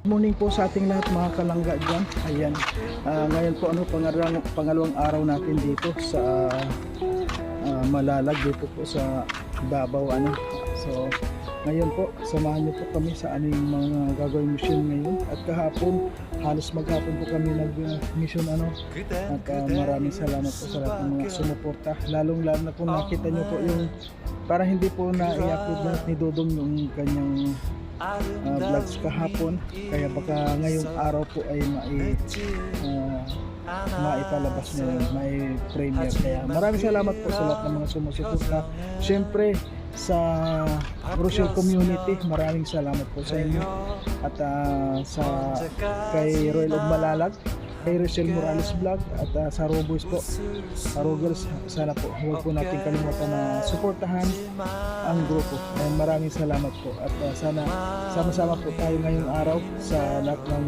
Morning po sa ating lahat mga kalangga dyan. Ayan, ngayon po pangalawang araw natin dito sa Malalag, dito po sa Davao. So ngayon po samahan niyo po kami sa aming mga gagawin mission ngayon. At kahapon, halos maghapon po kami nag-mission at maraming salamat po sa lahat ng mga sumuporta. Lalo na po nakita niyo po yung para hindi po na-i-upload na ni Dodong yung kanyang vlogs kahapon, kaya baka ngayong araw po ay maipalabas na yun, may premiere. Kaya maraming salamat po sa lahat ng mga sumusuporta. Siyempre sa Rochelle community, maraming salamat po sa inyo. At kay Royal of Malalag, kay Rochelle Morales Vlog, at sa Roboys po, Rogers, sana po huwag po natin kalimutan na suportahan ang grupo. And maraming salamat po, at sana sama-sama po tayo ngayong araw sa lahat ng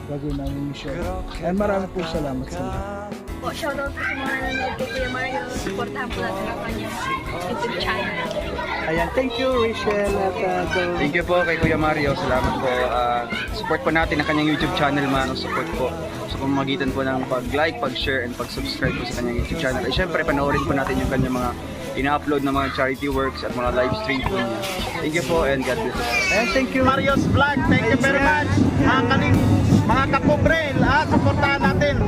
gagawin namin mission. And maraming po salamat sa lahat. Shoutout po sa mga nanonood kay Kuya Mario. Supportahan po natin ang kanyang YouTube channel. Ayan, thank you Rachel at Thank you po kay Kuya Mario. Salamat po. Support po natin ang kanyang YouTube channel, man. Support po sa pamamagitan po ng pag-like, pag-share, and pag-subscribe po sa kanyang YouTube channel. At syempre, panoorin po natin yung kanyang mga ina-upload na mga charity works at mga live stream po niya. Thank you po and God bless us. And thank you Mario's Vlog. Thank you very much. Mga kalim, mga kapobre, supportahan natin.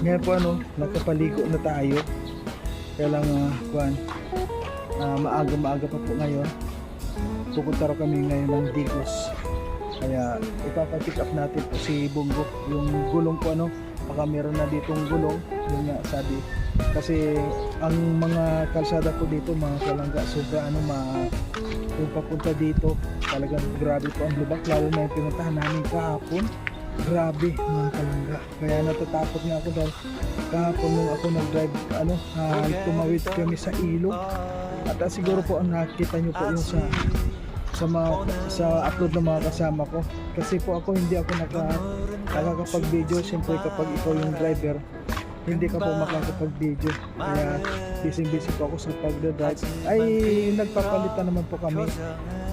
Ngayon po nagpapaligo na tayo. Kaya lang maaga pa po ngayon. Pupunta raw kami ngayon ng Digos. Kaya ipapapick up natin po si Bungo. Yung gulong po baka meron na ditong gulong. Yun nga sabi. Kasi ang mga kalsada po dito mga kalangga, sobra yung papunta dito talagang grabe po ang lubak, lalo na yung pinuntahan namin kahapon. Grabe mga kalangga, kaya natatakot nga ako dahil kahapon nung ako nag-drive tumawid kami sa ilog. At siguro po ang nakita nyo po yung sa upload ng mga kasama ko, kasi po ako hindi ako nakakapag-video. Siyempre kapag ikaw yung driver, hindi ka po makakapag-video, kaya busy po ako sa pag-drive. Ay nagpapalitan naman po kami,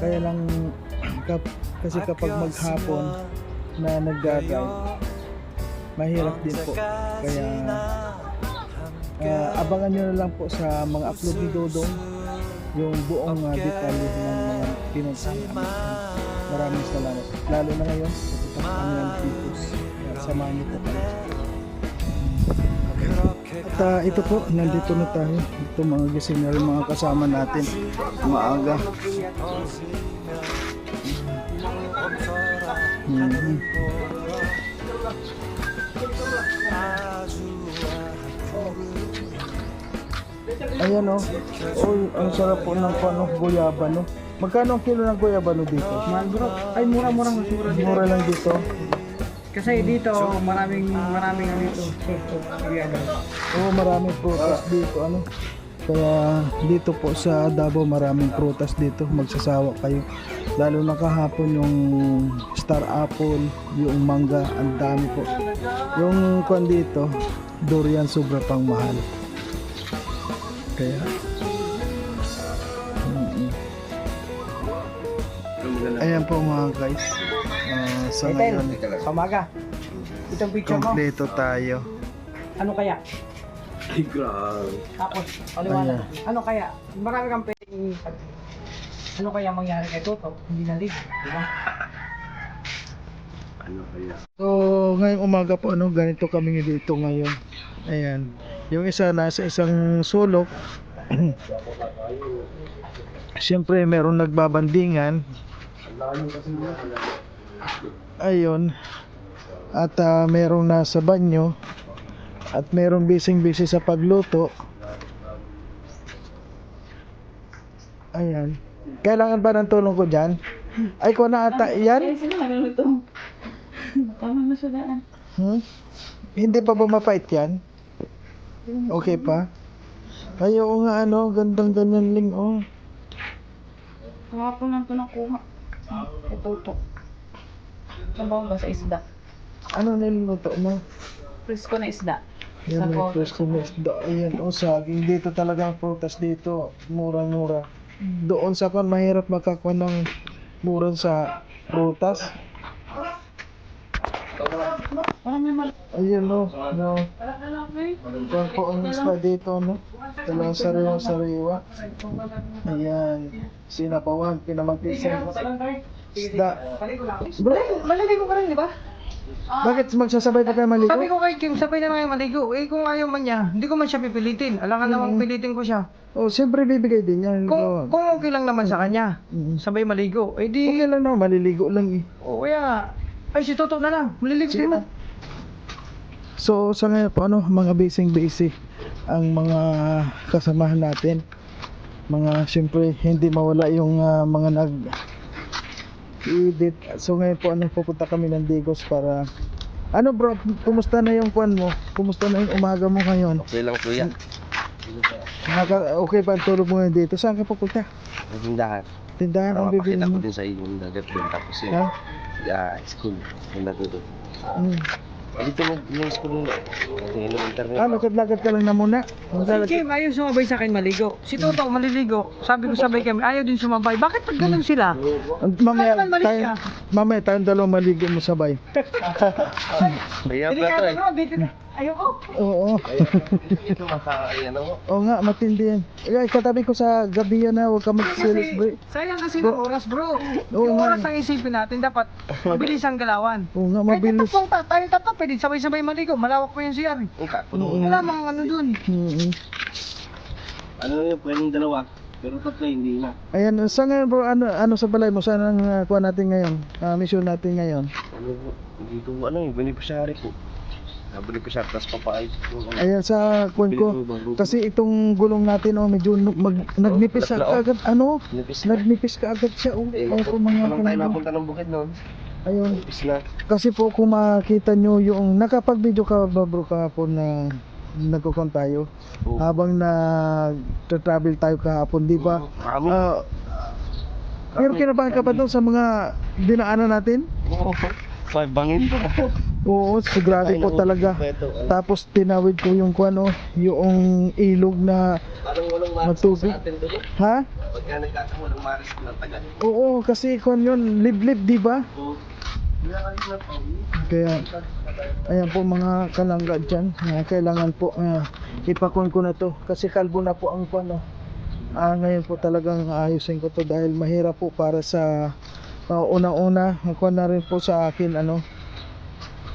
kaya lang kasi kapag maghapon na nagdadrive, mahirap din po. Kaya abangan nyo na lang po sa mga upload ni Dodong yung buong detalye ng mga pinuntahan namin. Maraming salamat, lalo na ngayon ang Digos. Samahan nyo po kami. At ito po, nandito na tayo. Ito mga gising na rin mga kasama natin maaga. Ayan ang sarap po ng guyaba Magkano ang kilo ng guyaba dito? Mahal bro. Ay mura dito. Mura lang dito. Kasi dito maraming dito. Maraming prutas dito Kaya dito po sa Davao maraming prutas dito, magsasawa kayo. Lalo na kahapon yung star apple, yung mangga, ang dami po. Yung dito, durian sobra pang mahal. Kaya ayan po mga guys, sa ngayon Pamaga. Itong picture mo. kompleto tayo. Ano kaya? Ay, grabe. Tapos, paliwanag. Ano kaya? Marami kang pwedeng ano kaya mangyari kay Toto? Hindi na live, di ba? Ano kaya? So ngayong umaga po ganito kami dito ngayon. Ayan, yung isa nasa isang sulok. Siyempre meron nagbabandingan. Ayun. At merong nasa banyo. At merong busy sa pagluto. Ayan. Kailangan ba ng tulong ko dyan? Ay, ko na ata yan? Ay, sila nagluluto. Tama na siya daan. Hindi pa ba mapait yan? Okay pa? Ay, oo nga gandang ganyan ling Kahapon lang ito nakuha. Ito. Sabaw ba sa isda? Ano niluluto mo? Presko na isda. Yan may pwesto ng isda. Ayan, saging. Dito talaga ang prutas dito. Murang-mura. Doon sa kan mahirap makakuha ng mura sa prutas. Ayan no. No. Kuwan po ang isda dito no. Talagang sariwa-sariwa. Ayan. Sinapawan, pinamagpisan. Isda. Bro, Maliligo ka rin, di ba? bakit magsasabay pa kayo maligo? Sabi ko kay Kim, sabay na kayo maligo. Eh kung ayaw man niya, hindi ko man siya pipilitin. Alangan namang pilitin ko siya. Oh, siyempre bibigay din yan. Kung okay lang naman sa kanya, sabay maligo. Eh di, Okay lang naman, maliligo lang eh. kaya nga. Ay, si Toto na lang. Maliligo din mo. So sa ngayon po mga busy ang mga kasamahan natin. Mga siyempre hindi mawala yung mga nag-edit. So ngayon po pupunta kami ng Digos para bro, kumusta na yung kwan mo? Kumusta na yung umaga mo ngayon? Okay lang kuya. Okay pa ang tulog mo ngayon dito? Saan ka pupunta? Tindahan. Tindahan ang bibili Papakita ko mo? din sa iyo yung dagat doon. Tapos yun, Ha? school. Yung dagat doon. Mm. Dito mo yung school nila. Yung internet. Lakad-lakad ka lang na muna. Si Kim, ayaw sumabay sa akin maligo. Si Toto, maliligo. Sabi ko sabay kami, ayaw din sumabay. Bakit pag ganun sila? Mamaya Bakit mali ka? tayong dalawa maligo mo sabay. Kaya Hindi plato ka, eh. bro, dito na. Ayoko. Oo. Ito makakayan ako. Oo nga, matindi yan. Katabi ko sa gabi yan na huwag ka mag-celebrate. Sayang kasi yung oras, bro. Oo Yung nga. oras ang isipin natin, dapat mabilis ang galawan. Oo nga, Kahit mabilis. tayo tatlo, pwede sabay-sabay maligo. Malawak pa yung CR. Wala mga ano dun. Ano yun, pwedeng dalawa. Pero tatlo hindi na. Ayan, sa ngayon bro, ano sa balay mo? Saan ang kuha natin ngayon? Mission natin ngayon? Dito beneficiary po. Beneficiary, tapos papaayos ko. Ayan sa kuwan ko. Kasi itong gulong natin medyo nagnipis ka agad. Nagnipis ka agad siya. Ayun po mga Walang tayo napunta ng bukid noon. Ayun. Ipis na. Kasi po kung makita nyo yung nakapag-video ka ba bro kahapon na nagkukon tayo Oo. habang travel tayo kahapon, di ba? Marami. Pero kinabahan ka ba doon sa mga dinaanan natin? Five bangin po. Oo, sigurado po talaga. Tapos tinawid ko yung yung ilog na Parang walang maris Matubig. sa atin doon. ha? Pagka nagkataon walang maris ng tagal. Oo, kasi yun, liblib, di ba? Oo. Kaya, ayan po mga kalangga dyan. Kailangan po ipakon ko na to. Kasi kalbo na po ang ngayon po talagang ayusin ko to dahil mahirap po para sa una-una. Kuha na rin po sa akin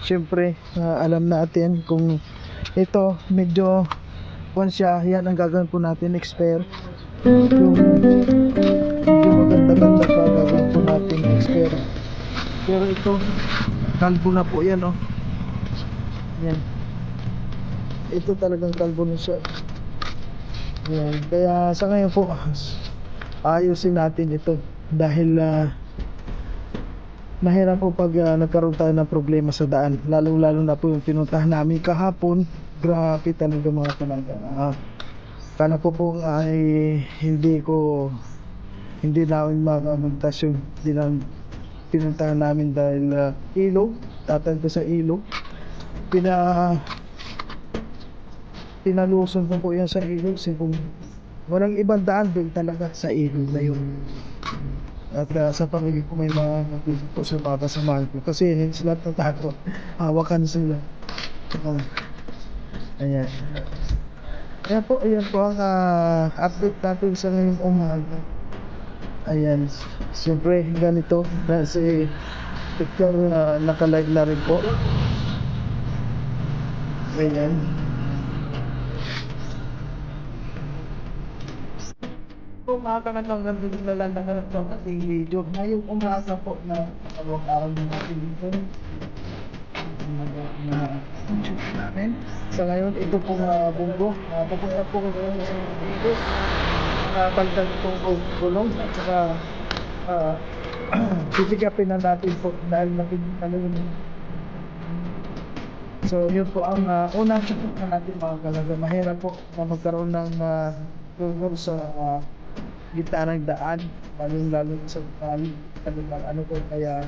Siyempre, alam natin kung ito medyo siya, yan ang gagawin po natin expert. Yung medyo maganda-ganda pa gagawin po natin expert. Pero ito, kalbo na po yan yan. Ito talagang kalbo na siya. Yan. Kaya sa ngayon po, ayusin natin ito dahil mahirap po pag nagkaroon tayo ng problema sa daan, lalo na po yung pinuntahan namin kahapon. Grabe talaga mga talaga. Kana po ay hindi namin makamagtas yung pinuntahan namin dahil ilog, tatan ko sa ilog. Pinaluson ko po yan sa ilog. Walang ibang daan doon talaga sa ilog na yun. At sa pamilya ko may mga nagpipit po sa mga kasamahan ko kasi sila tatakot, hawakan sila. Ayan. Ayan po ang update natin sa ngayong umaga. Ayan, siyempre ganito kasi picture naka-live na rin po. Ayan. Kumakakanang nandun na lang ng ating video. Ngayong umaga po na araw ng ating video. Namin. Sa ngayon, ito pong bunggo. Papunta po ko sa video. Balikan itong gulong at saka pisikapin na natin po dahil nakikita yun. So yun po ang unang support na natin mga kalaga. Mahirap po na magkaroon ng gulong sa gitna ng daan, lalo sa talagang po, kaya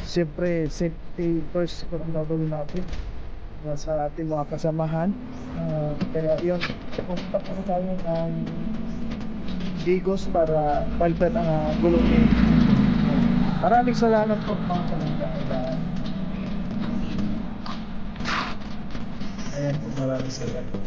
siyempre safety first po ang gagawin natin. sa ating mga kasamahan. Kaya yun, pumunta po tayo ng Digos para palpan ang gulong ni. Maraming salamat po mga kalangga. Ayan po, maraming salamat.